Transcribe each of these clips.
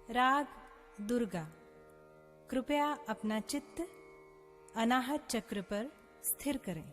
राग दुर्गा। कृपया अपना चित्त अनाहत चक्र पर स्थिर करें।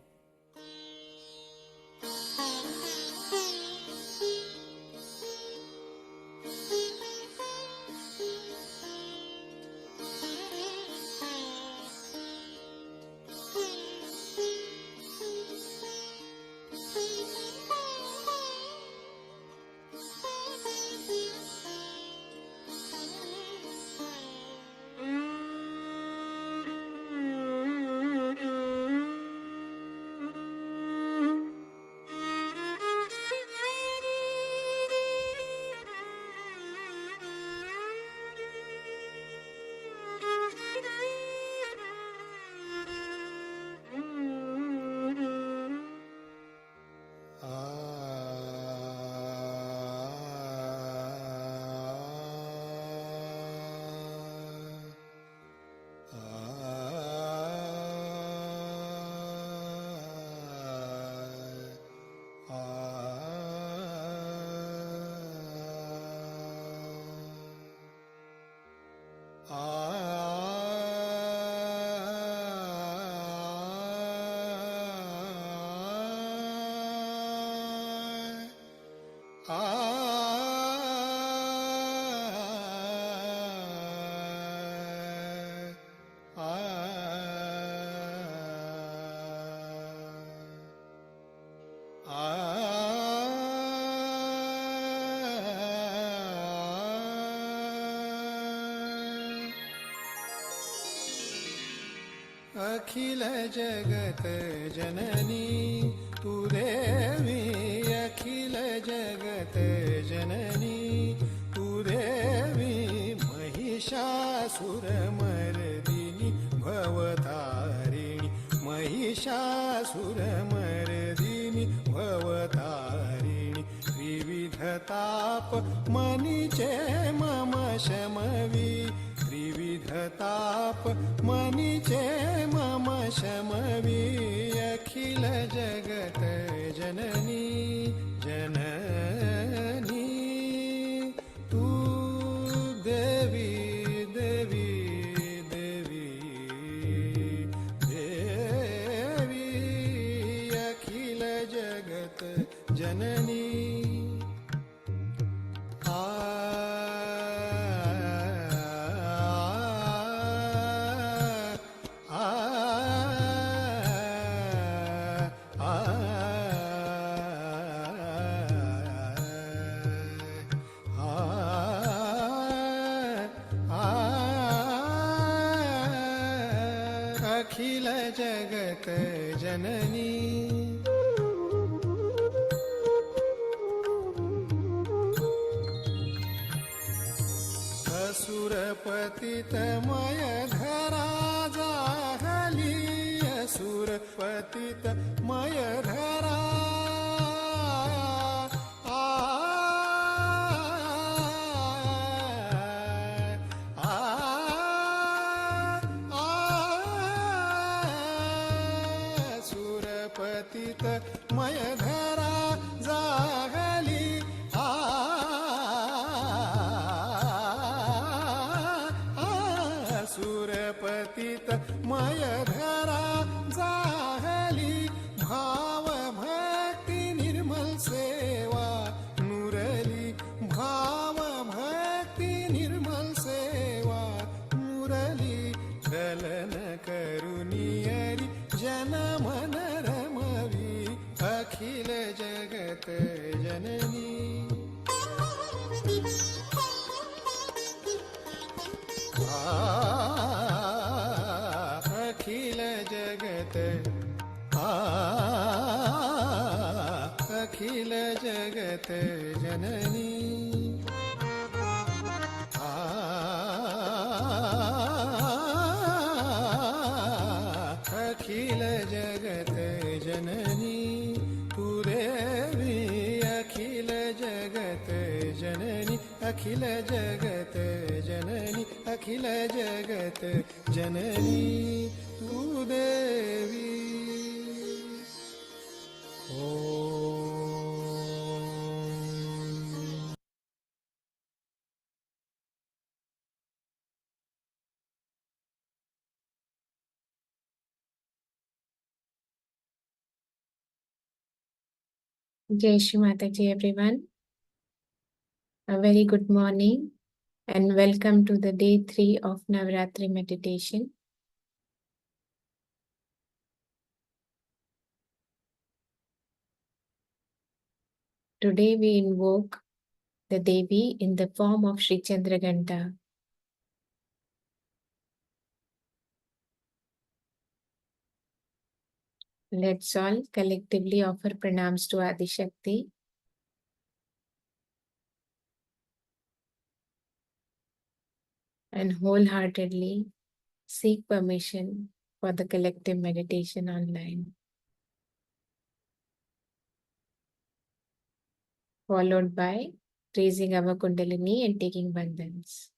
अखिल जगत जननी तू देवी, अखिल जगत जननी तू देवी, महिषासुरमर्दिनी भवतारिणी, महिषासुरमर्दिनी भवतारिणी, त्रिविधताप मनीचे मम शमवी, त्रिविधताप मनीचे मम शमवी, अखिल जगत जननी जननी तू देवी देवी देवी देवी, अखिल जगत जननी। अखिल जगत जननी असुर पतितमय धरा जाहली, असुर पतितमय धरा मय धरा जागली, सुरपतित मय धरा जागली, भाव भक्ति निर्मल सेवा मुरली, भाव भक्ति निर्मल सेवा मुरली, दलन करुनियरी जनमन रमवी, अखिल जगत जननी। अखिल जगत अखिल जगत जननी। अखिल जगत जननी तू देवी, अखिल जगत जननी, अखिल जगत जननी, अखिल जगत जननी तू देवी। Jai Shri Mataji, everyone. A very good morning and welcome to the day 3 of Navratri meditation. Today we invoke the Devi in the form of Shri Chandraghanta. Let's all collectively offer pranams to Adi Shakti and wholeheartedly seek permission for the collective meditation online, followed by raising our Kundalini and taking bandhans.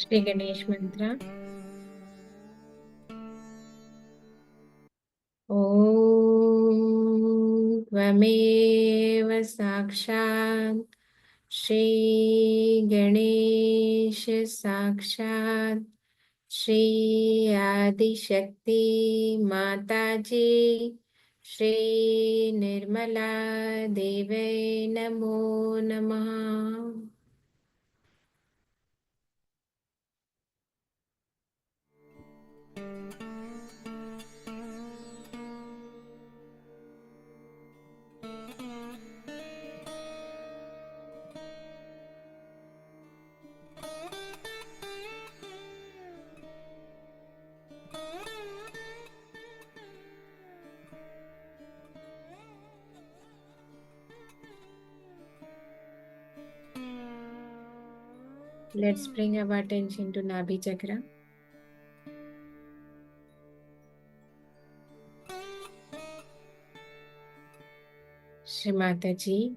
Shri Ganesh Mantra. ॐ त्वमेव साक्षात् श्रीगणेश साक्षात् श्री आदिशक्ति माताजी श्री निर्मला देवे नमो नमः. Let's bring our attention to Nabhi Chakra. Shri Mataji,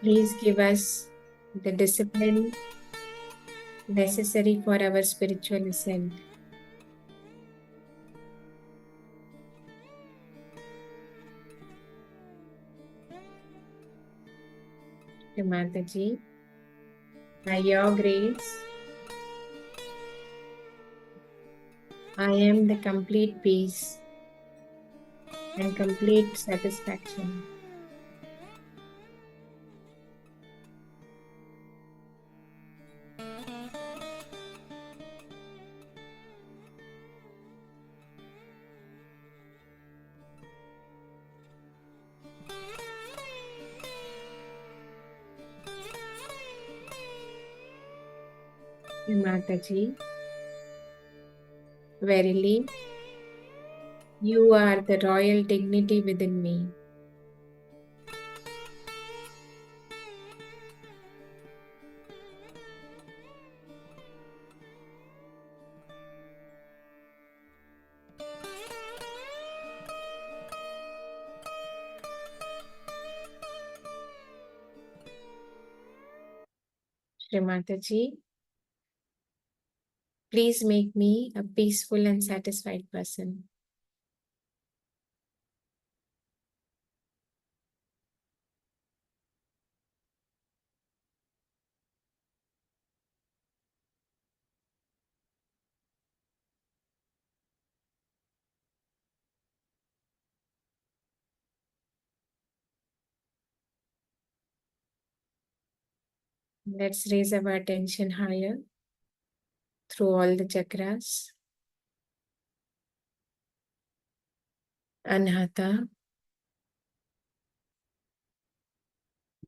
please give us the discipline necessary for our spiritual ascent. Shri Mataji, by your grace, I am the complete peace and complete satisfaction. Shri Mataji, verily, you are the royal dignity within me. Shri Mataji, please make me a peaceful and satisfied person. Let's raise our attention higher through all the chakras. Anahata,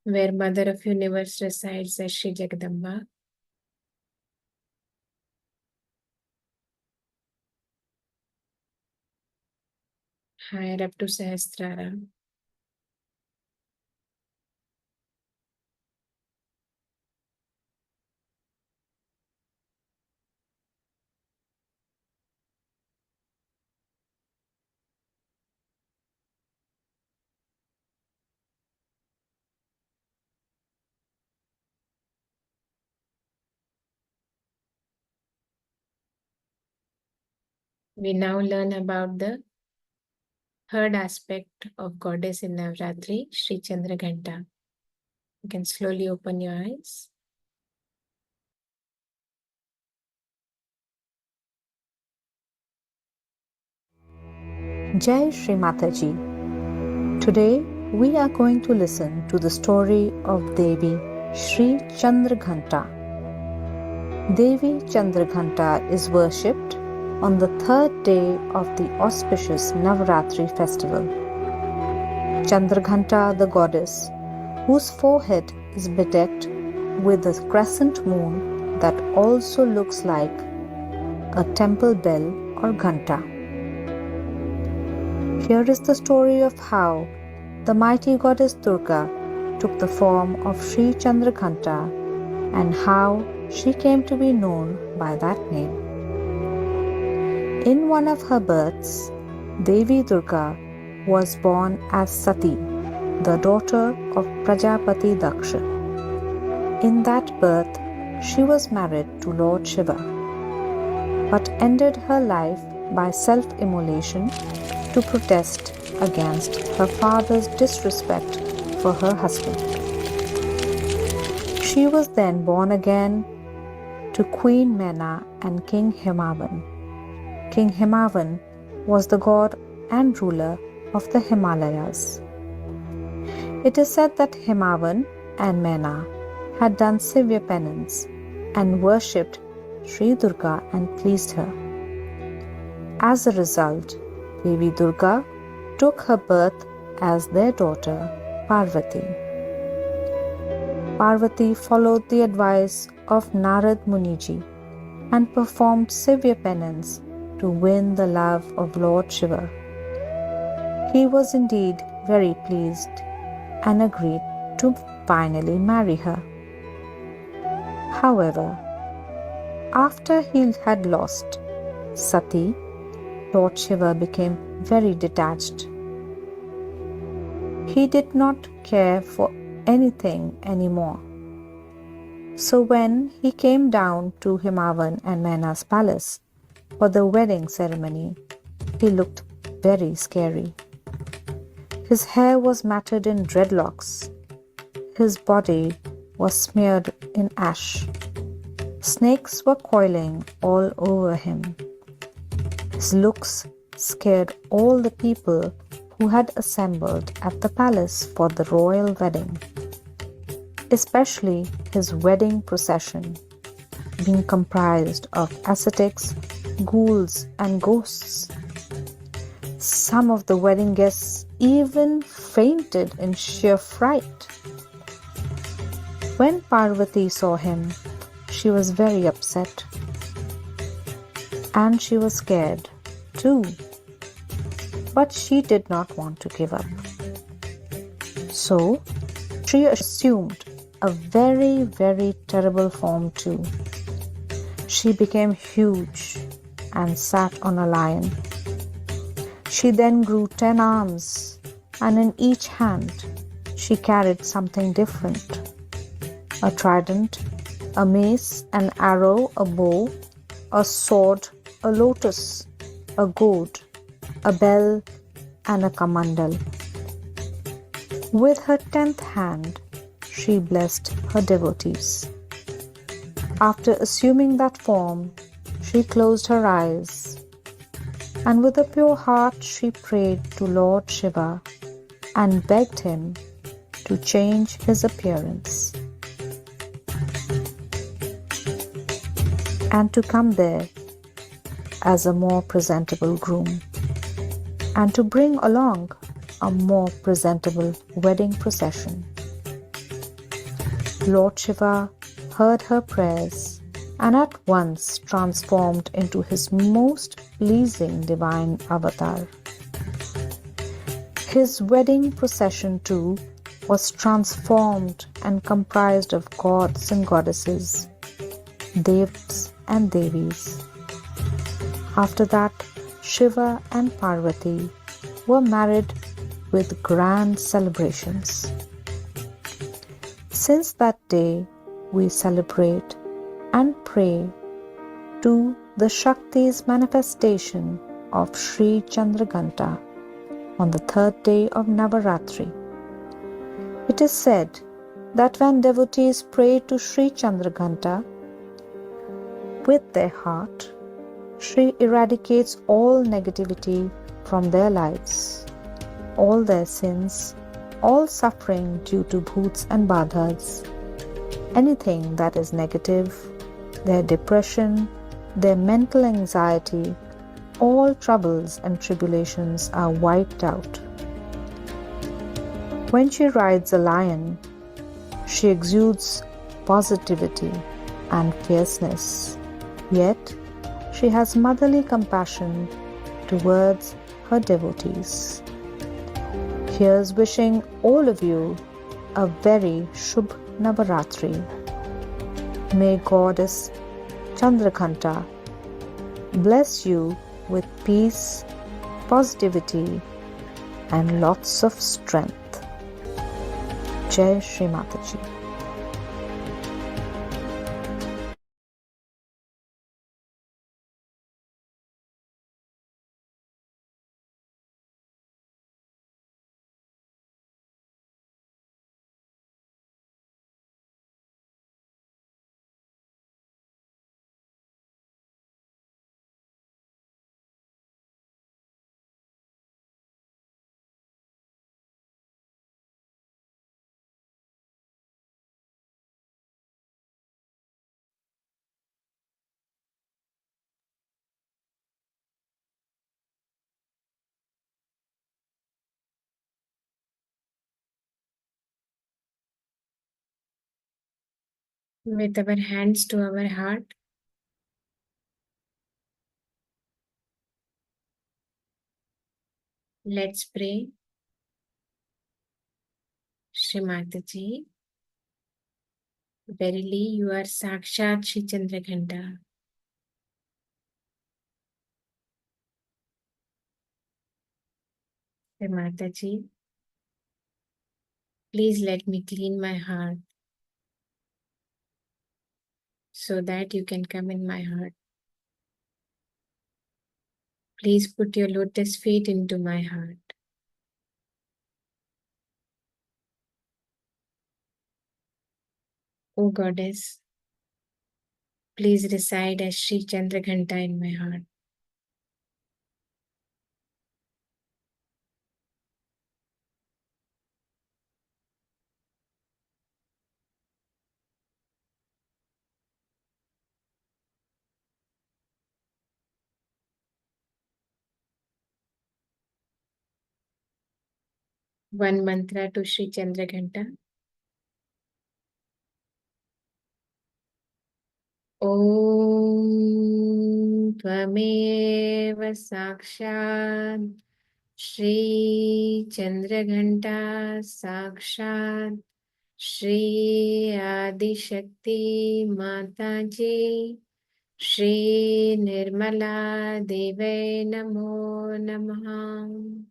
where Mother of Universe resides as Shri Jagadamba. Higher up to Sahasrara. We now learn about the third aspect of Goddess in Navratri, Shri Chandraghanta. You can slowly open your eyes. Jai Shri Mataji. Today we are going to listen to the story of Devi Shri Chandraghanta. Devi Chandraghanta is worshipped on the third day of the auspicious Navratri festival. Chandraghanta, the goddess, whose forehead is bedecked with a crescent moon that also looks like a temple bell or ghanta. Here is the story of how the mighty goddess Durga took the form of Shri Chandraghanta and how she came to be known by that name. In one of her births, Devi Durga was born as Sati, the daughter of Prajapati Daksha. In that birth, she was married to Lord Shiva, but ended her life by self-immolation to protest against her father's disrespect for her husband. She was then born again to Queen Mena and King Himavan. King Himavan was the god and ruler of the Himalayas. It is said that Himavan and Mena had done severe penance and worshipped Sri Durga and pleased her. As a result, Devi Durga took her birth as their daughter Parvati. Parvati followed the advice of Narad Muniji and performed severe penance to win the love of Lord Shiva. He was indeed very pleased and agreed to finally marry her. However, after he had lost Sati, Lord Shiva became very detached. He did not care for anything anymore. So when he came down to Himavan and Mena's palace for the wedding ceremony, he looked very scary. His hair was matted in dreadlocks. His body was smeared in ash. Snakes were coiling all over him. His looks scared all the people who had assembled at the palace for the royal wedding, especially his wedding procession, being comprised of ascetics, ghouls, and ghosts. Some of the wedding guests even fainted in sheer fright. When Parvati saw him, she was very upset. And she was scared too. But she did not want to give up. So she assumed a very, very terrible form too. She became huge and sat on a lion. She then grew 10 arms, and in each hand she carried something different: a trident, a mace, an arrow, a bow, a sword, a lotus, a gourd, a bell, and a kamandal. With her 10th hand, she blessed her devotees. After assuming that form, she closed her eyes, and with a pure heart she prayed to Lord Shiva and begged him to change his appearance and to come there as a more presentable groom, and to bring along a more presentable wedding procession. Lord Shiva heard her prayers and at once transformed into his most pleasing divine avatar. His wedding procession too was transformed and comprised of gods and goddesses, devas and devis. After that, Shiva and Parvati were married with grand celebrations. Since that day, we celebrate and pray to the Shakti's manifestation of Sri Chandraghanta on the 3rd day of Navratri. It is said that when devotees pray to Sri Chandraghanta with their heart, Shri eradicates all negativity from their lives, all their sins, all suffering due to bhuts and badhas, anything that is negative, their depression, their mental anxiety, all troubles and tribulations are wiped out. When she rides a lion, she exudes positivity and fierceness, yet she has motherly compassion towards her devotees. Here's wishing all of you a very Shubh Navaratri. May Goddess Chandraghanta bless you with peace, positivity, and lots of strength. Jai Shri Mataji. With our hands to our heart, let's pray. Shri Mataji, verily you are Sakshat Shri Chandraghanta. Shri Mataji, please let me clean my heart so that you can come in my heart. Please put your lotus feet into my heart. O Goddess, please reside as Sri Chandraghanta in my heart. One mantra to Shri Chandraghanta. Om Tvameva Sakshat Shri Chandraghanta Sakshat Shri Adi Shakti Mataji Shri Nirmala Deve Namo Namaha.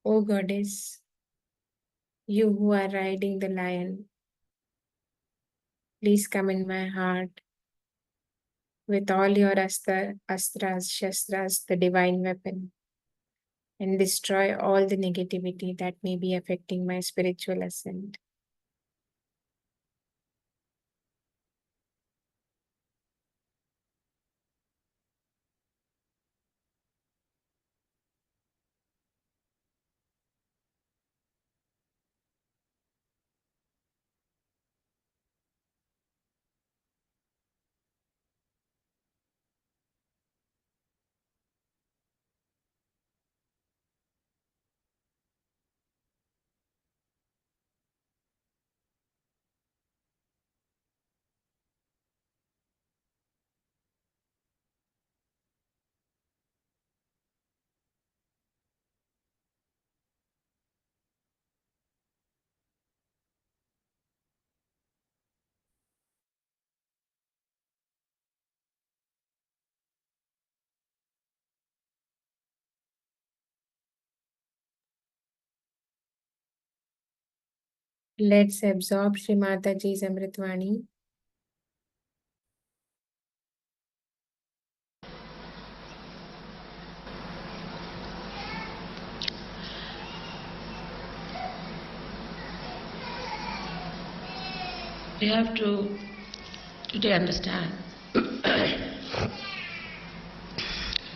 O Goddess, you who are riding the lion, please come in my heart with all your astras, shastras, the divine weapon, and destroy all the negativity that may be affecting my spiritual ascent. Let's absorb Shri Mataji's Amritvani. We have to today understand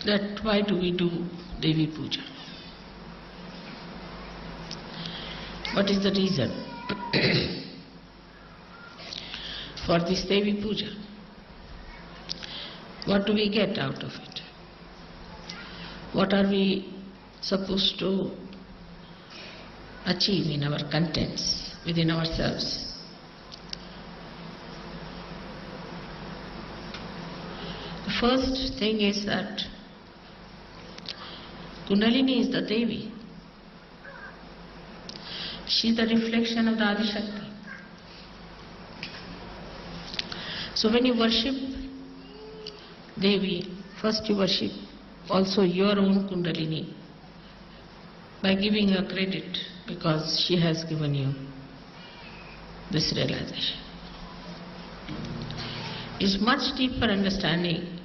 that why do we do Devi Puja? What is the reason for this Devi Puja? What do we get out of it? What are we supposed to achieve in our contents, within ourselves? The first thing is that Kundalini is the Devi. She is the reflection of the Adi Shakti. So when you worship Devi, first you worship also your own Kundalini by giving her credit because she has given you this realization. It's much deeper understanding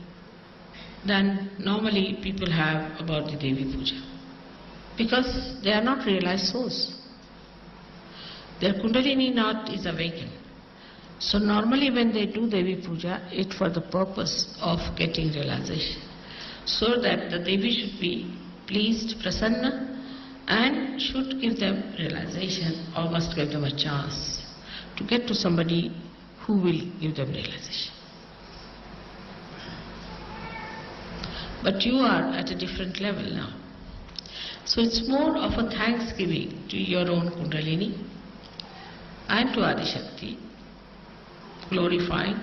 than normally people have about the Devi Puja, because they are not realized souls. Their Kundalini knot is awakened. So normally when they do Devi Puja, it's for the purpose of getting realization, so that the Devi should be pleased, prasanna, and should give them realization, or must give them a chance to get to somebody who will give them realization. But you are at a different level now. So it's more of a thanksgiving to your own Kundalini and to Adi Shakti, glorifying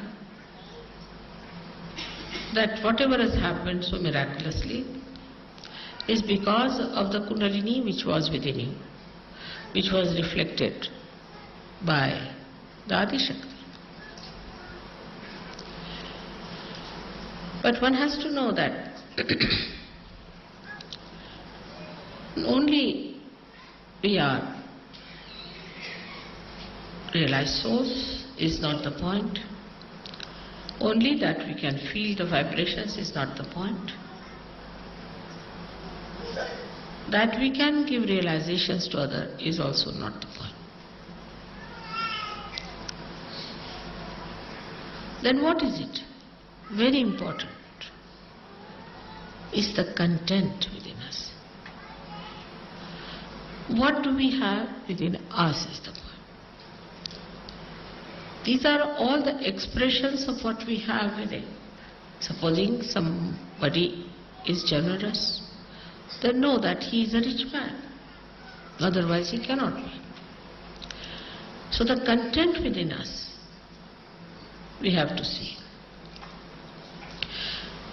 that whatever has happened so miraculously is because of the Kundalini which was within you, which was reflected by the Adi Shakti. But one has to know that only we are realized souls is not the point. Only that we can feel the vibrations is not the point. That we can give realizations to others is also not the point. Then what is it? Very important is the content within us. What do we have within us is the point. These are all the expressions of what we have within. Supposing somebody is generous, then know that he is a rich man. Otherwise he cannot be. So the content within us, we have to see.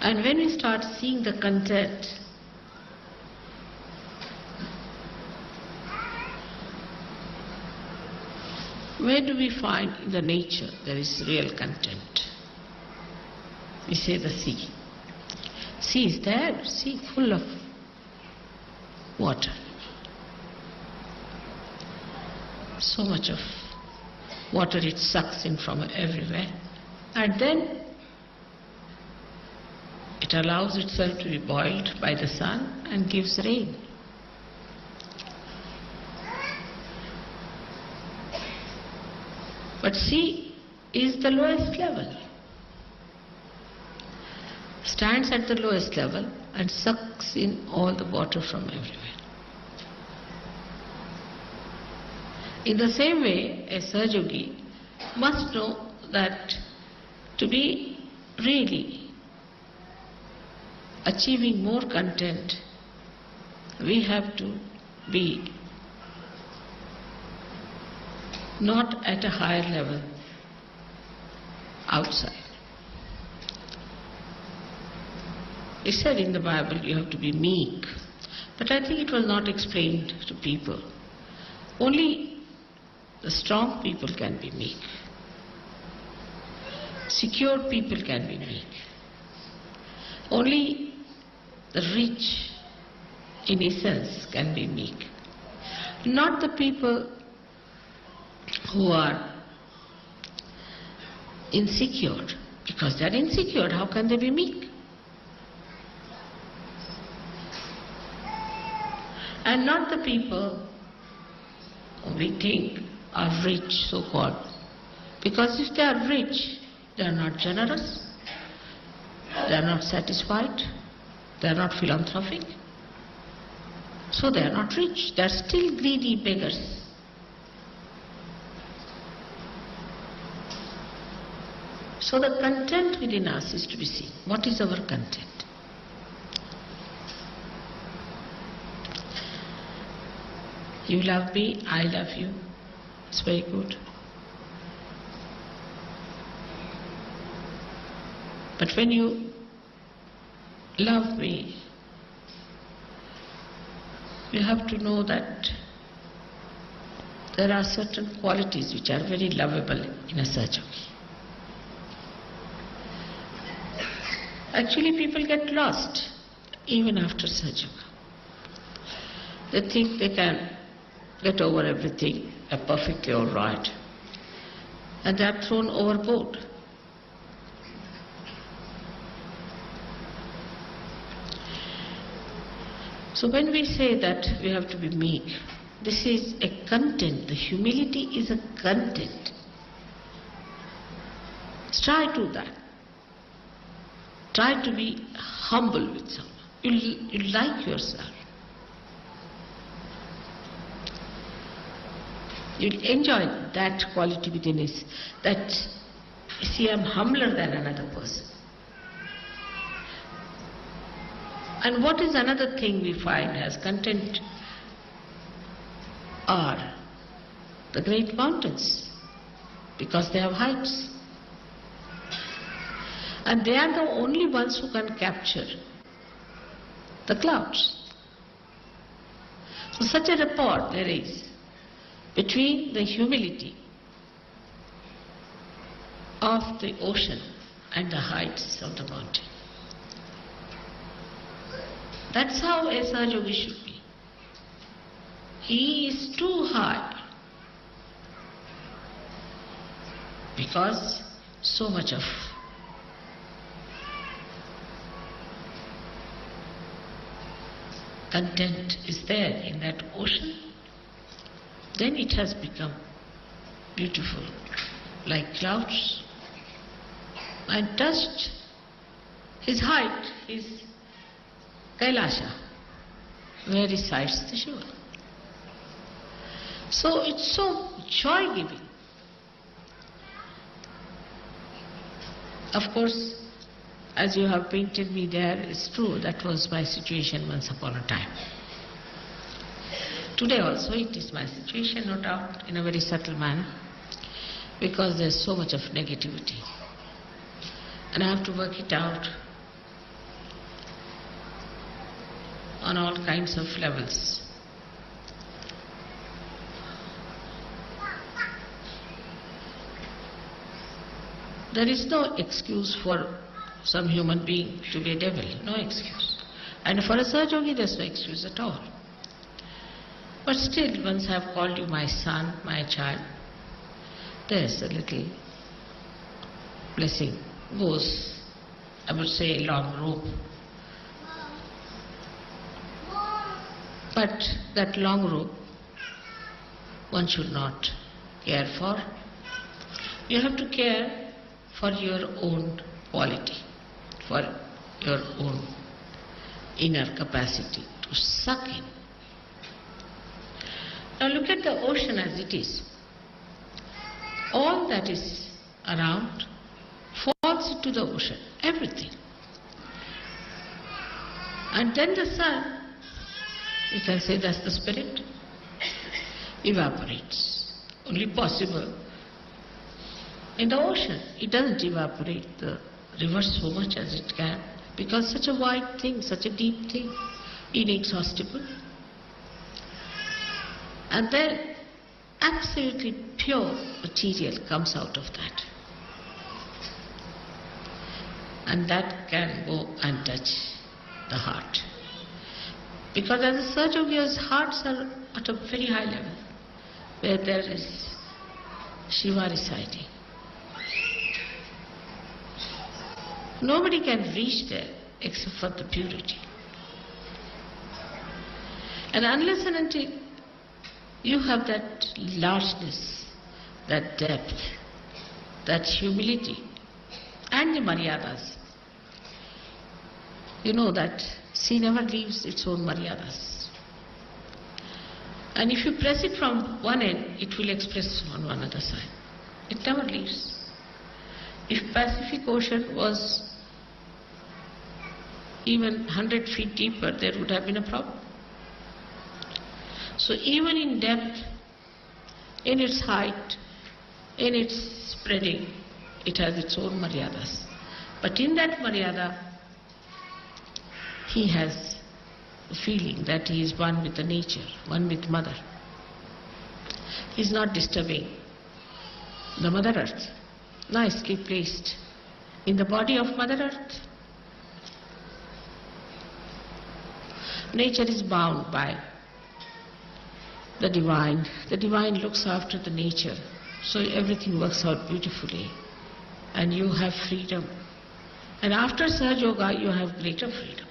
And when we start seeing the content, where do we find in the nature there is real content? We say the sea. Sea is there, sea full of water. So much of water it sucks in from everywhere. And then it allows itself to be boiled by the sun and gives rain. But sea is the lowest level, stands at the lowest level and sucks in all the water from everywhere. In the same way, a Sahaja Yogi must know that to be really achieving more content, we have to be not at a higher level outside. It said in the Bible you have to be meek, but I think it was not explained to people. Only the strong people can be meek. Secure people can be meek. Only the rich in essence can be meek. Not the people who are insecure, because they are insecure, how can they be meek? And not the people who we think are rich, so-called, because if they are rich, they are not generous, they are not satisfied, they are not philanthropic, so they are not rich, they are still greedy beggars. So the content within us is to be seen. What is our content? You love me, I love you. It's very good. But when you love me, you have to know that there are certain qualities which are very lovable in a Sahaja Yogi. Actually, people get lost even after Sahaja Yoga. They think they can get over everything, are perfectly all right, and they are thrown overboard. So when we say that we have to be meek, this is a content. The humility is a content. Try to that. Try to be humble with someone. You like yourself. You'll enjoy that quality within us, that, you see, I'm humbler than another person. And what is another thing we find as content are the great mountains, because they have heights. And they are the only ones who can capture the clouds. So such a rapport there is between the humility of the ocean and the heights of the mountain. That's how a Sahaja Yogi should be. He is too high because so much of content is there in that ocean, then it has become beautiful, like clouds. And touched his height, his Kailasha, where resides the Shiva. So it's so joy-giving. Of course, as you have painted me there, it's true, that was my situation once upon a time. Today also it is my situation, no doubt, in a very subtle manner, because there's so much of negativity. And I have to work it out on all kinds of levels. There is no excuse for some human being to be a devil, no excuse. And for a Sahaja Yogi, there's no excuse at all. But still, once I have called you my son, my child, there's a little blessing goes, I would say, a long rope. But that long rope, one should not care for. You have to care for your own quality, for your own inner capacity to suck in. Now look at the ocean as it is. All that is around falls into the ocean, everything. And then the sun, you can say that's the spirit, evaporates. Only possible in the ocean. It doesn't evaporate the river so much as it can, because such a wide thing, such a deep thing, inexhaustible. And then absolutely pure material comes out of that. And that can go and touch the heart. Because as a Sahaja Yogi's hearts are at a very high level, where there is Shiva residing. Nobody can reach there except for the purity. And unless and until you have that largeness, that depth, that humility, and the maryadas, you know that sea never leaves its own maryadas. And if you press it from one end, it will express on one other side. It never leaves. If Pacific Ocean was even 100 feet deeper, there would have been a problem. So even in depth, in its height, in its spreading, it has its own maryadas. But in that maryada, he has the feeling that he is one with the nature, one with Mother. He is not disturbing the Mother Earth, nicely placed in the body of Mother Earth. Nature is bound by the divine. The divine looks after the nature, so everything works out beautifully, and you have freedom. And after Sahaja Yoga, you have greater freedom.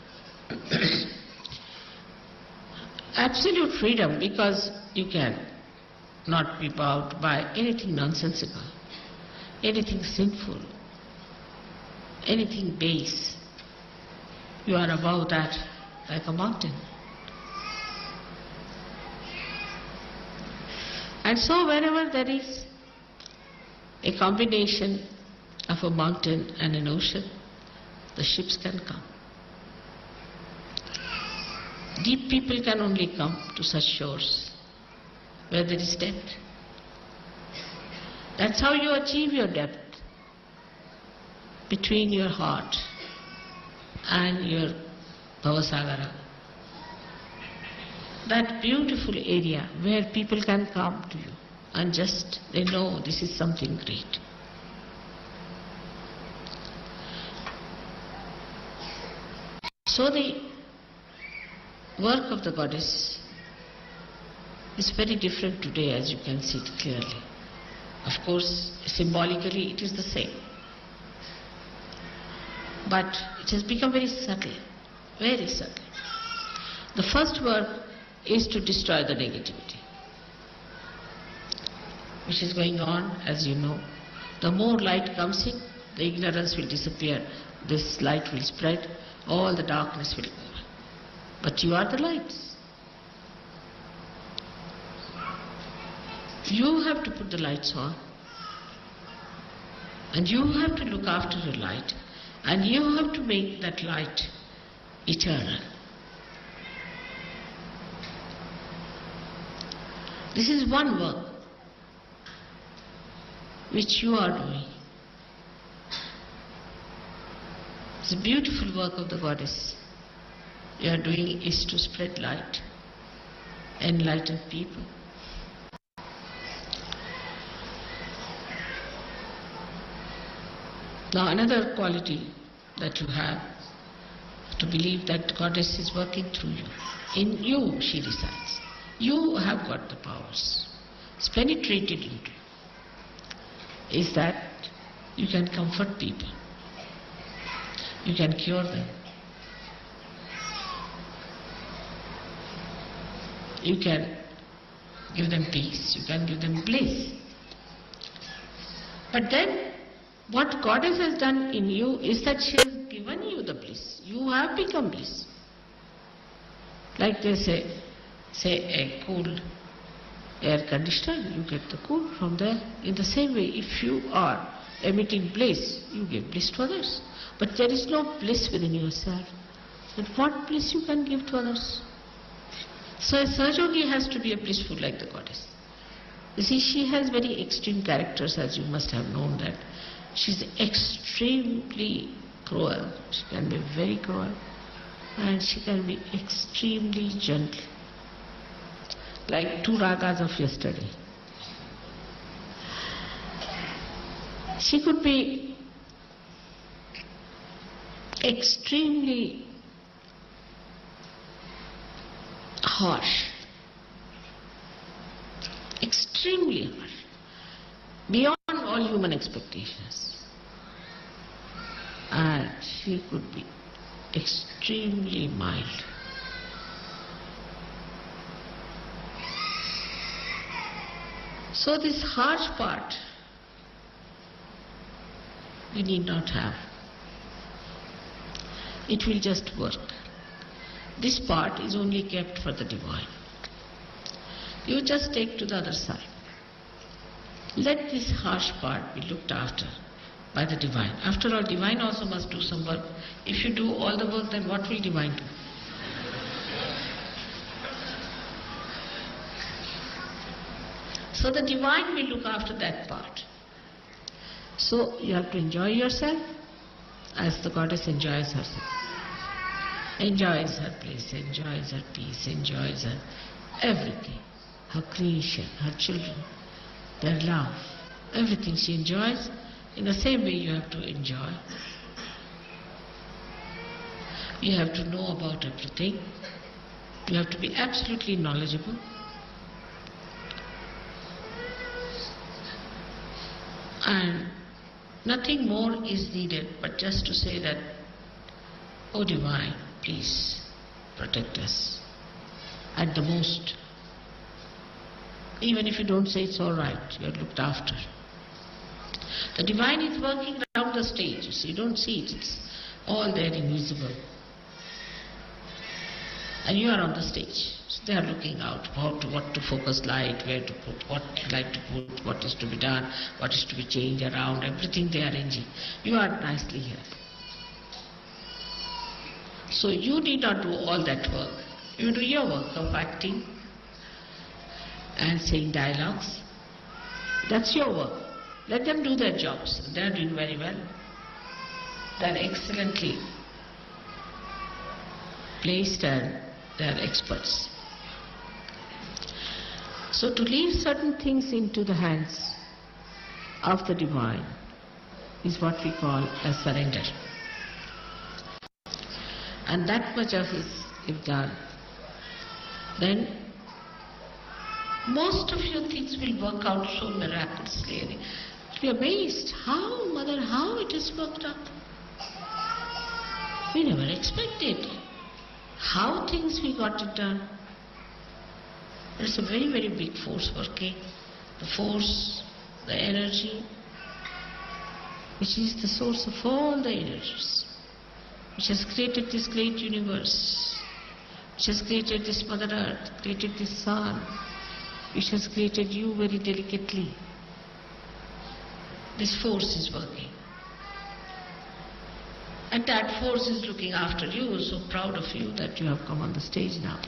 Absolute freedom, because you can not be bound by anything nonsensical, anything sinful, anything base. You are above that like a mountain. And so wherever there is a combination of a mountain and an ocean, the ships can come. Deep people can only come to such shores where there is depth. That's how you achieve your depth, between your heart and your Bhavasagara. That beautiful area where people can come to you and just they know this is something great. So the work of the goddess is very different today, as you can see it clearly. Of course, symbolically it is the same. But it has become very subtle, very subtle. The first work is to destroy the negativity, which is going on, as you know. The more light comes in, the ignorance will disappear, this light will spread, all the darkness will go. But you are the lights. You have to put the lights on, and you have to look after the light, and you have to make that light eternal. This is one work which you are doing. It's a beautiful work of the Goddess. You are doing is to spread light, enlighten people. Now another quality that you have, to believe that the Goddess is working through you. In you she resides. You have got the powers. It's penetrated into you. Is that you can comfort people. You can cure them. You can give them peace. You can give them bliss. But then what Goddess has done in you is that she has given you the bliss. You have become bliss. Like they say a cool air conditioner, you get the cool from there. In the same way, if you are emitting bliss, you give bliss to others. But there is no bliss within yourself. But what bliss you can give to others? So a Sahaja has to be a blissful like the Goddess. You see, she has very extreme characters, as you must have known that. She's extremely cruel. She can be very cruel. And she can be extremely gentle. Like two ragas of yesterday. She could be extremely harsh. Extremely harsh. Beyond all human expectations. And she could be extremely mild. So this harsh part we need not have. It will just work. This part is only kept for the divine. You just take to the other side. Let this harsh part be looked after by the divine. After all, divine also must do some work. If you do all the work, then what will divine do? So the divine will look after that part. So you have to enjoy yourself as the Goddess enjoys herself. Enjoys her place, enjoys her peace, enjoys her everything. Her creation, her children, their love, everything she enjoys. In the same way you have to enjoy. You have to know about everything. You have to be absolutely knowledgeable. And nothing more is needed but just to say that, "Oh Divine, please protect us at the most." Even if you don't say it's all right, you are looked after. The divine is working around the stage. You see, you don't see it. It's all there invisible. And you are on the stage. So they are looking out what to focus light, where to put, what light to put, what is to be done, what is to be changed around, everything they are arranging. You are nicely here. So you need not do all that work. You do your work of acting and saying dialogues. That's your work. Let them do their jobs. They are doing very well. They are excellently placed and they are experts. So to leave certain things into the hands of the divine is what we call a surrender. And that much of it if done, then most of your things will work out so miraculously. You'll be amazed, how, Mother, how it has worked out. We never expected. How things we got it done? There's a very, very big force working. The force, the energy, which is the source of all the energies, which has created this great universe, which has created this Mother Earth, created this sun, which has created you very delicately. This force is working. And that force is looking after you, so proud of you that you have come on the stage now.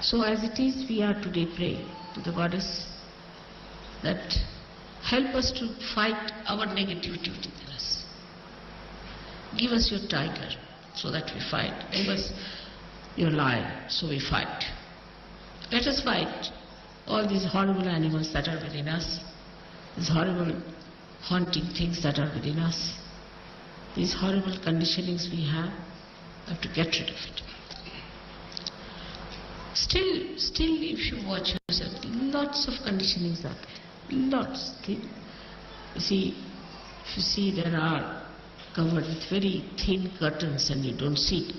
So as it is, we are today praying to the Goddess that help us to fight our negativity within us. Give us your tiger so that we fight. Give us your lion so we fight. Let us fight all these horrible animals that are within us, these horrible haunting things that are within us, these horrible conditionings we have to get rid of it. Still, if you watch yourself, lots of conditionings are there. Lots. You see, if you see, there are covered with very thin curtains and you don't see it.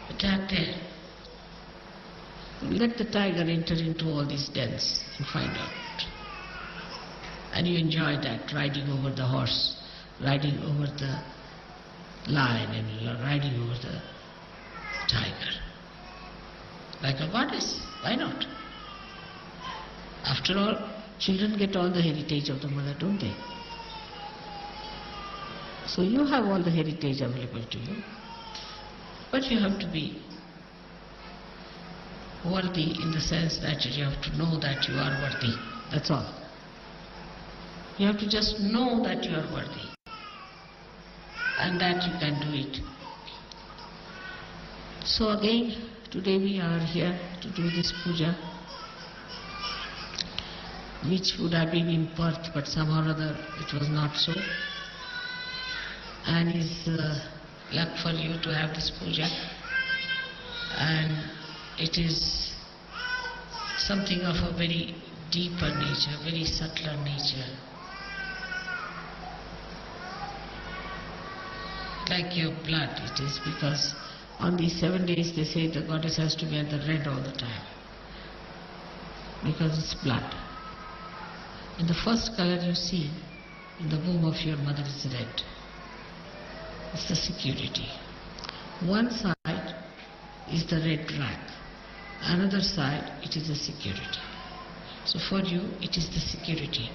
But they are there. Let the tiger enter into all these dens and find out. And you enjoy that, riding over the horse, riding over the lion and riding over the tiger. Like a goddess, why not? After all, children get all the heritage of the mother, don't they? So you have all the heritage available to you. But you have to be worthy in the sense that you have to know that you are worthy. That's all. You have to just know that you are worthy and that you can do it. So again, today we are here to do this puja, which would have been in Perth, but somehow or other it was not so. And it's luck for you to have this puja. And it is something of a very deeper nature, very subtler nature. Like your blood it is, because on these 7 days they say the goddess has to be at the red all the time, because it's blood. And the first color you see in the womb of your mother is red. It's the security. One side is the red rag, another side it is the security. So for you it is the security.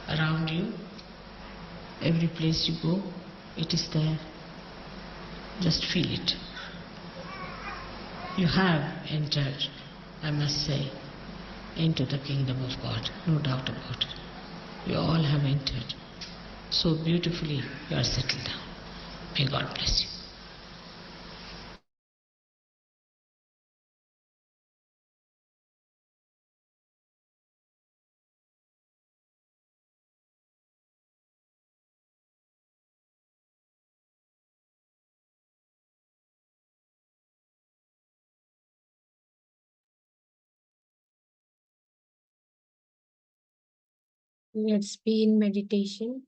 Around you, every place you go, it is there. Just feel it. You have entered, I must say, into the kingdom of God, no doubt about it. You all have entered. So beautifully you are settled down. May God bless you. Let's be in meditation.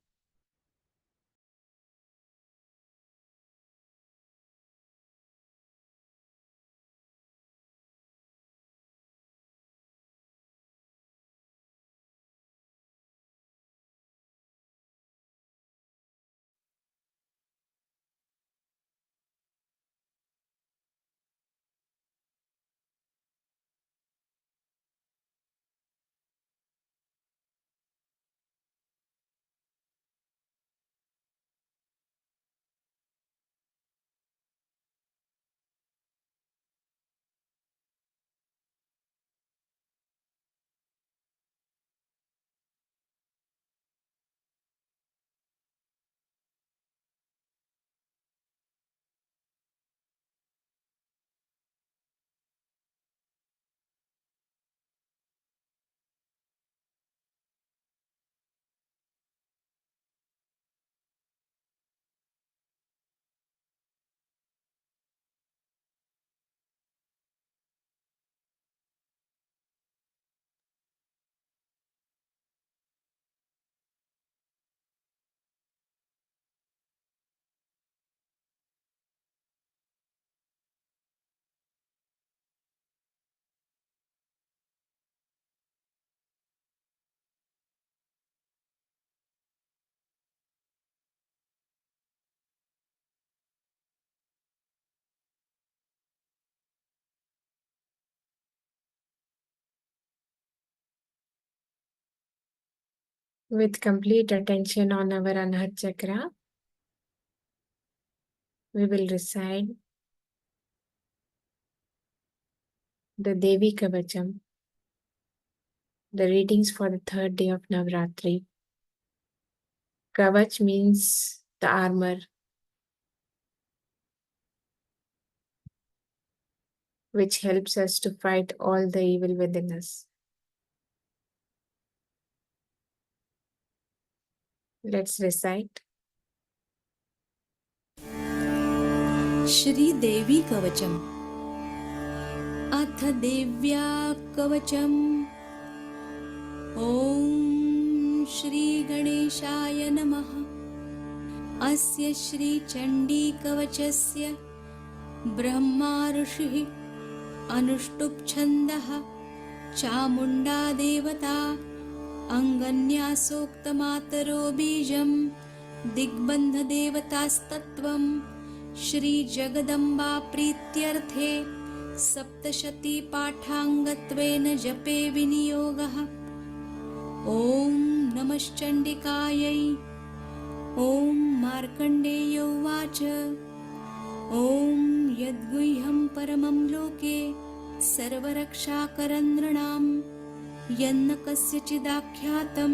With complete attention on our Anahat Chakra, we will recite the Devi Kavacham, the readings for the third day of Navratri. Kavach means the armor, which helps us to fight all the evil within us. Let's recite. Shri देवी कवचम अथ देव्या कवचम ॐ श्री गणेशाय नमः। अस्य श्री चण्डी कवचस्य ब्रह्मा ऋषिः अनुष्टुप् छन्दः चामुण्डा देवता अङ्गन्यासोक्तमातरो बीजं दिग्बन्धदेवतास्तत्त्वं श्रीजगदम्बा प्रीत्यर्थे सप्तशती पाठाङ्गत्वेन जपे विनियोगः। ॐ नमश्चण्डिकायै। ॐ मार्कण्डेय उवाच ॐ यद्गुह्यं परमं लोके सर्वरक्षाकरं नृणां यन्न कस्यचिदाख्यातं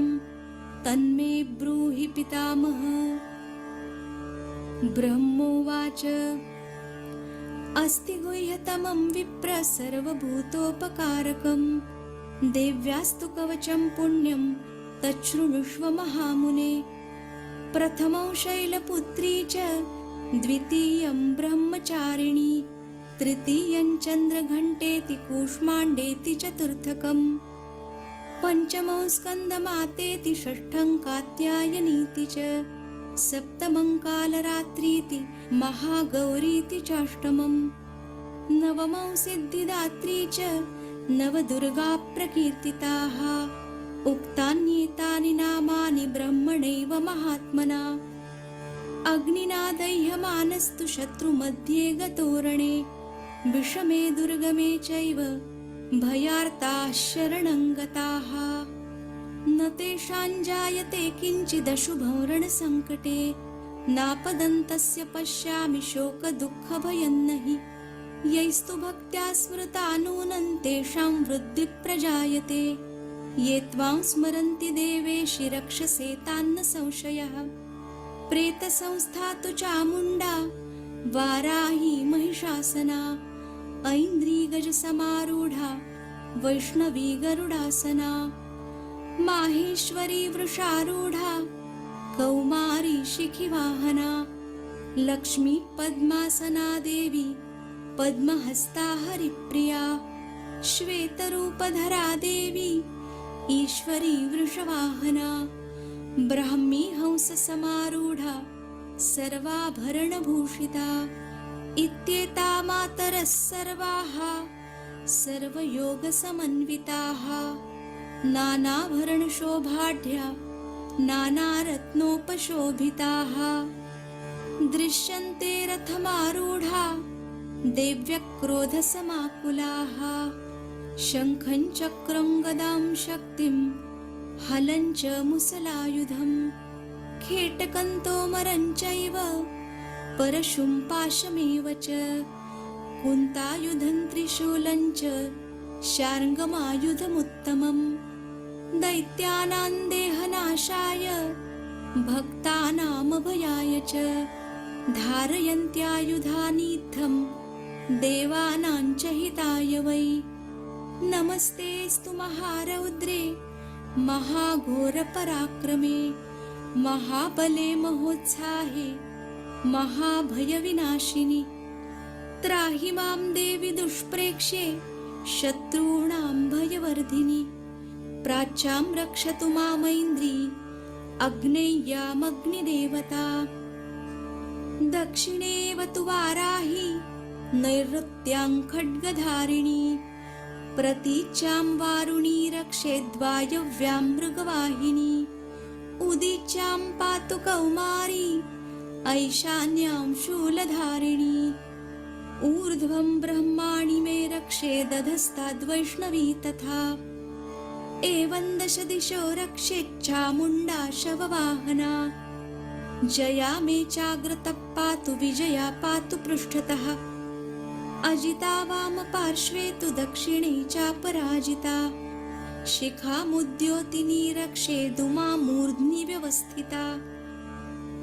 तन्मे ब्रूहि पितामह। ब्रह्मोवाच अस्ति गुह्यतमं विप्र सर्वभूतोपकारकं देव्यास्तु कवचं पुण्यं तच्छृणुष्व महामुने। प्रथमं शैलपुत्री च द्वितीयं ब्रह्मचारिणी तृतीयं चन्द्रघण्टेति कूष्माण्डेति चतुर्थकम् पंचमं स्कन्दमातेति षष्ठं कात्यायनीति च सप्तमं कालरात्रीति महागौरीति चाष्टमं नवमं सिद्धिदात्री च नवदुर्गा प्रकीर्तिताः। उक्तान्येतानि नामानि ब्रह्मणैव महात्मना अग्निना दह्यमानस्तु शत्रुमध्ये गतोरणे विषमे दुर्गमे चैव भयार्ताः शरणं गताः। न तेषां जायते किञ्चिदशुभं रणसङ्कटे नापदन्तस्य पश्यामि शोकदुःखभयं नहि। यैस्तु भक्त्या स्मृता नूनं तेषां वृद्धिः प्रजायते ये त्वां स्मरन्ति देवेशि रक्षसे तान्न संशयः। प्रेतसंस्था तु चामुण्डा वाराही महिषासना ऐन्द्री गजसमारूढा वैष्णवी गरुडासना माहेश्वरी वृषारूढा कौमारी शिखिवाहना लक्ष्मी पद्मासना देवी पद्महस्ता हरिप्रिया श्वेतरूपधरा देवी ईश्वरी वृषवाहना ब्राह्मी हंससमारूढा सर्वाभरणभूषिता इत्येता मातरः सर्वाः सर्वयोगसमन्विताः नानाभरणशोभाढ्या नानारत्नोपशोभिताः दृश्यन्ते रथमारूढा देव्यक्रोधसमाकुलाः शङ्खं चक्रं गदां शक्तिं हलं च मुसलायुधं खेटकं तोमरं चैव परशुं पाशमेव च कुन्तायुधं त्रिशूलं च शार्ङ्गमायुधमुत्तमं दैत्यानां देहनाशाय भक्तानामभयाय च धारयन्त्यायुधानीत्थं देवानां च हिताय वै। नमस्तेस्तु महारौद्रे महाघोरपराक्रमे महाबले महोत्साहे महाभयविनाशिनि त्राहि मां देवि दुष्प्रेक्ष्ये शत्रूणां भयवर्धिनि प्राच्यां रक्षतु मामैन्द्री अग्नेयामग्निदेवता दक्षिणेव तु वाराही नैऋत्यां खड्गधारिणी प्रतीच्यां वारुणी रक्षेद्वायव्यां मृगवाहिनी उदीच्यां पातु कौमारी ऐशान्यां शूलधारिणी ऊर्ध्वं ब्रह्माणि मे रक्षे दधस्ताद्वैष्णवी तथा एवं दश दिशो रक्षेच्छामुण्डा शववाहना। जया मे चाग्रतः पातु विजया पातु पृष्ठतः। अजिता वाम पार्श्वे तु दक्षिणे चापराजिता। शिखामुद्योतिनी रक्षेदुमा मूर्ध्नि व्यवस्थिता।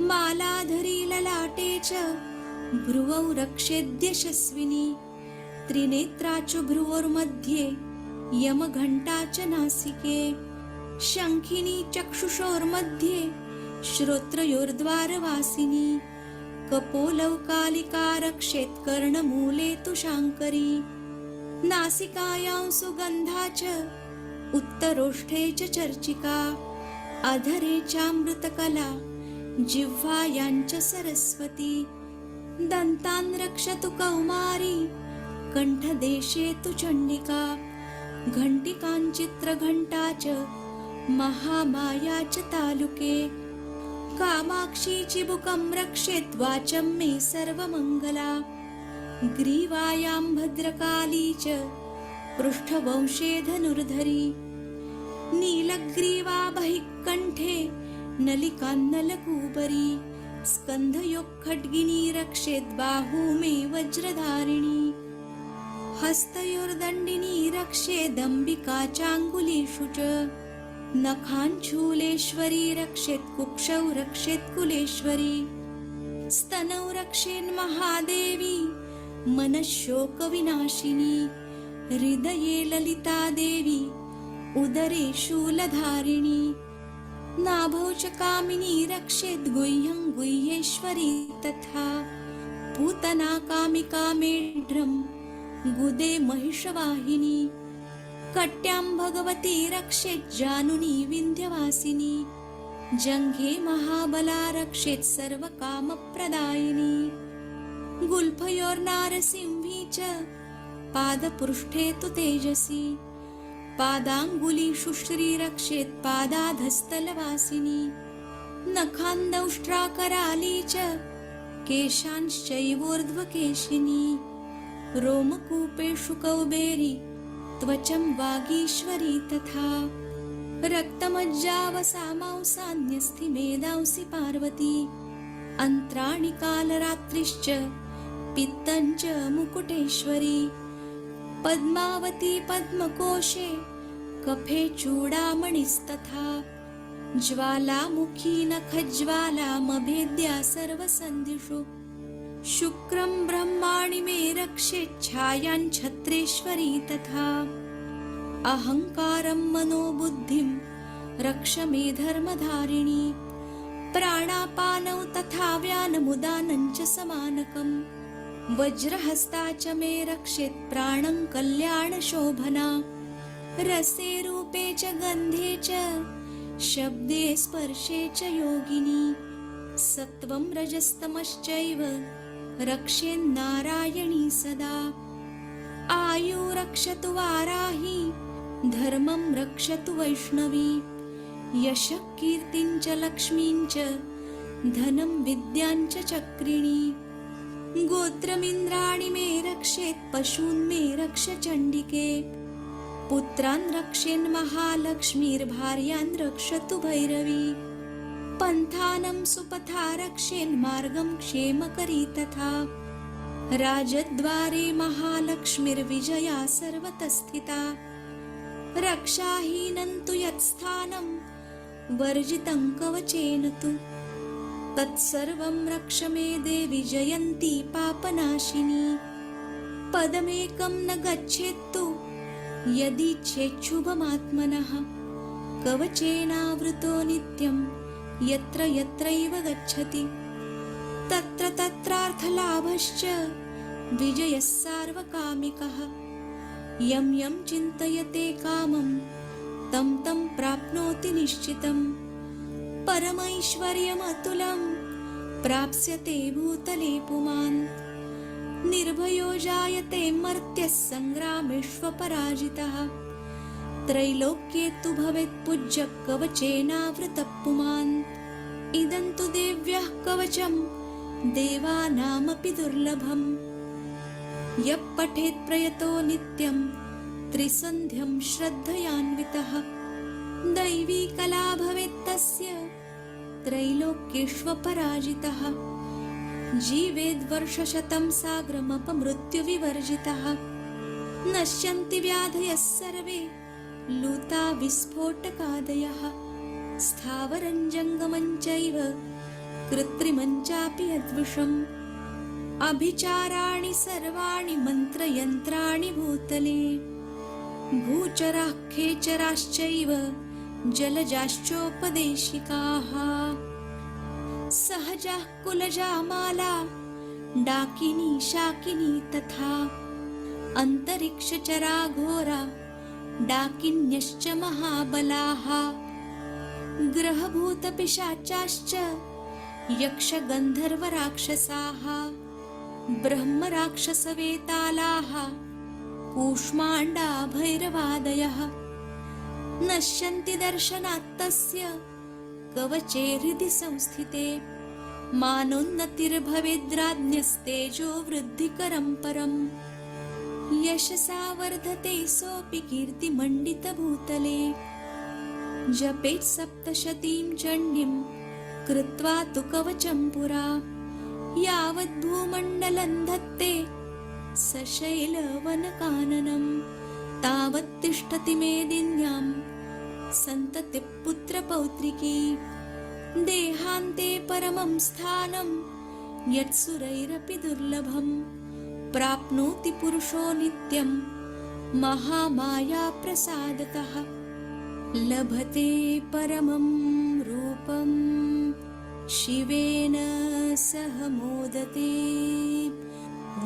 मालाधरी ललाटे च भ्रुवौ रक्षेद्यशस्विनी। त्रिनेत्रा च भ्रुवोर्मध्ये यमघण्टा च नासिके। शङ्खिनी चक्षुषोर्मध्ये श्रोत्रयोर्द्वारवासिनी। कपोलौ कालिका रक्षेत् कर्णमूले तु शाङ्करी। नासिकायां सुगन्धा च उत्तरोष्ठे च चर्चिका। अधरे चामृतकला जिह्वायां च सरस्वती। दन्तान् रक्षतु कौमारी कण्ठदेशे तु चण्डिका। घण्टिकाञ्चित्रघण्टा च महामाया च तालुके। कामाक्षी चिबुकं रक्षेत् वाचं मे सर्वमङ्गला। ग्रीवायां भद्रकाली च पृष्ठवंशे धनुर्धरी। नीलग्रीवा बहिः कण्ठे नलिकान्नलकूबरी। स्कन्धयोः रक्षेत् बाहू मे वज्रधारिणी। हस्तयोर्दण्डिनी रक्षेदम्बिका चाङ्गुलीषु च। नखाञ्चूलेश्वरी रक्षेत् कुक्षौ रक्षेत् कुलेश्वरी। स्तनौ रक्षेन्महादेवी मनःशोकविनाशिनी। हृदये ललिता देवी उदरे शूलधारिणी। नाभौ च कामिनी रक्षेत् गुह्यं गुह्येश्वरी तथा। पूतना कामिका मेढ्रं गुदे महिषवाहिनी। कट्यां भगवती रक्षेत् जानुनी विन्ध्यवासिनी। जङ्घे महाबला रक्षेत् सर्वकामप्रदायिनी। गुल्फयोर्नारसिंही च पादपृष्ठे तु तेजसी। पादाङ्गुलीषु श्रीरक्षेत् पादाधस्तलवासिनी। नखान्दौष्ट्राकराली च केशांश्चैवोर्ध्वकेशिनी। रोमकूपेषु कौबेरी त्वचं वागीश्वरी तथा। रक्तमज्जावसामांसान्यस्थि मेदांसि पार्वती। अन्त्राणि कालरात्रिश्च पित्तं च मुकुटेश्वरी। पद्मावती पद्मकोशे कफे चूडामणिस्तथा। ज्वालामुखी नखज्वालामभेद्या सर्वसन्धिषु। शुक्रं ब्रह्माणि मे रक्षेत् छायां छत्रेश्वरी तथा। अहङ्कारं मनोबुद्धिं रक्ष मे धर्मधारिणी। प्राणापानौ तथा व्यानमुदानं च समानकम्। वज्रहस्ता च मे रक्षेत् प्राणं कल्याणशोभना। रसे रूपे च गन्धे च शब्दे स्पर्शे च योगिनी। सत्वं रजस्तमश्चैव रक्षेन्नारायणी सदा। आयु रक्षतु वाराही धर्मं रक्षतु वैष्णवी। यशः कीर्तिं च लक्ष्मीं च धनं विद्यां च चक्रिणी। गोत्रमिन्द्राणि मे रक्षेत् पशून् मे रक्ष चण्डिके। पुत्रान् रक्षेन्महालक्ष्मीर्भार्यान् रक्षतु भैरवी। पन्थानं सुपथा रक्षेन्मार्गं क्षेमकरी तथा। राजद्वारे महालक्ष्मीर्विजया सर्वतस्थिता। रक्षाहीनं तु यत्स्थानं वर्जितं कवचेन तु। तत्सर्वं रक्ष मे देवि जयन्ती पापनाशिनी। पदमेकं न गच्छेत्तु यदीच्छेच्छुभमात्मनः। कवचेनावृतो नित्यं यत्र यत्रैव गच्छति। तत्र तत्रार्थलाभश्च विजयः सार्वकामिकः। यं यं चिन्तयते कामं तं तं प्राप्नोति निश्चितम्। परमैश्वर्यमतुलं प्राप्स्यते भूतले पुमान्। निर्भयो जायते मर्त्यः सङ्ग्रामेष्वपराजितः। त्रैलोक्ये तु भवेत् पूज्यः कवचेनावृतः पुमान्। इदं तु देव्यः कवचं देवानामपि दुर्लभम्। यः पठेत् प्रयतो नित्यं त्रिसन्ध्यं श्रद्धयान्वितः। दैवी कला भवेत् तस्य त्रैलोक्येष्वपराजितः जीवेद्वर्षशतं साग्रमपमृत्युविवर्जितः नश्यन्ति व्याधयः सर्वे लूता विस्फोटकादयः स्थावरं जङ्गमं चैव कृत्रिमं चापि यद्विषम् अभिचाराणि सर्वाणि मन्त्रयन्त्राणि भूतले भूचराः खेचराश्चैव जलजाश्चोपदेशिकाः सहजा कुलजा माला डाकिनी शाकिनी तथा अन्तरिक्षचरा घोरा डाकिन्यश्च महाबलाः ग्रहभूतपिशाचाश्च यक्षगन्धर्वराक्षसाः ब्रह्मराक्षसवेतालाः कूष्माण्डा भैरवादयः नश्यन्ति दर्शनात् तस्य कवचे हृदि संस्थिते मानोन्नतिर्भवेद्राज्ञस्तेजो वृद्धिकरं परम् यशसा वर्धते सोऽपि कीर्तिमण्डितभूतले जपेत् सप्तशतीं चण्डीं कृत्वा तु कवचं पुरा यावद्भूमण्डलं धत्ते सशैलवनकाननं तावत् तिष्ठति मेदिन्यां सन्ततिः पुत्रपौत्रिकी देहान्ते परमं स्थानं यत्सुरैरपि दुर्लभं प्राप्नोति पुरुषो नित्यं महामायाप्रसादतः लभते परमं रूपं शिवेन सह मोदते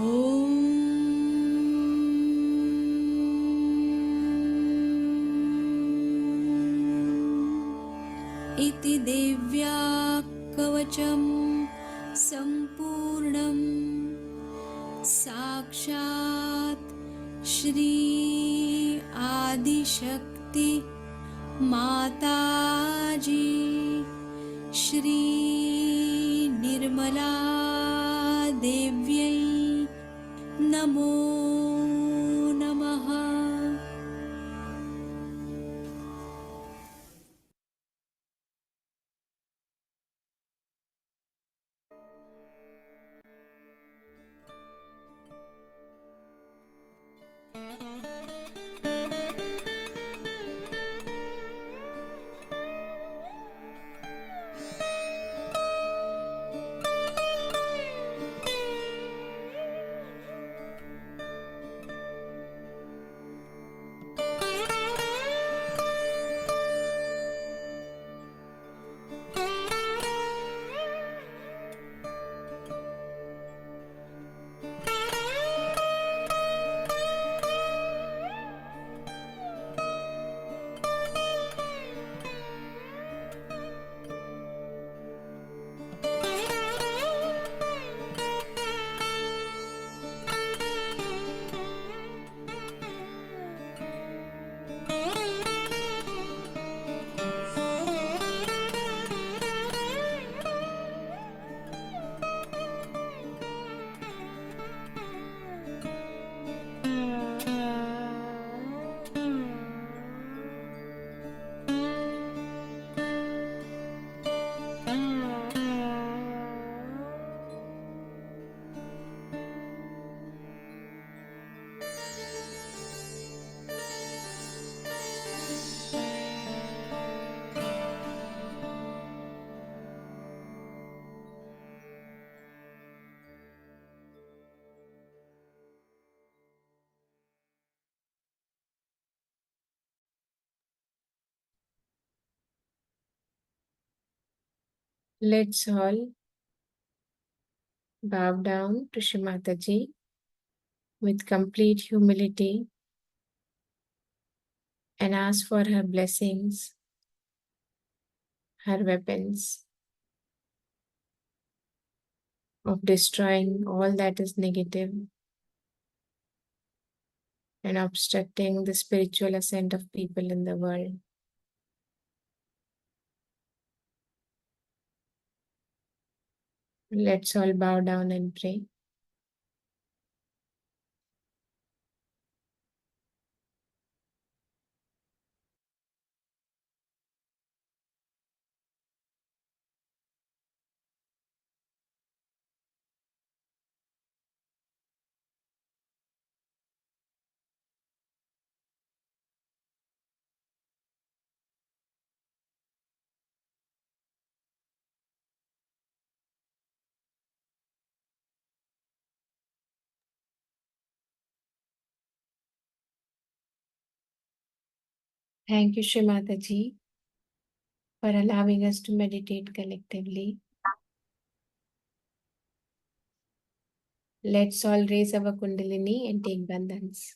ॐ इति देव्या कवचं सम्पूर्णं साक्षात् श्री आदिशक्ति माताजी श्री निर्मला देव्यै नमो नमः। Let's all bow down to Shri Mataji with complete humility and ask for her blessings, her weapons of destroying all that is negative and obstructing the spiritual ascent of people in the world. Let's all bow down and pray. Thank you, Shri Mataji, for allowing us to meditate collectively. Let's all raise our Kundalini and take bandhans.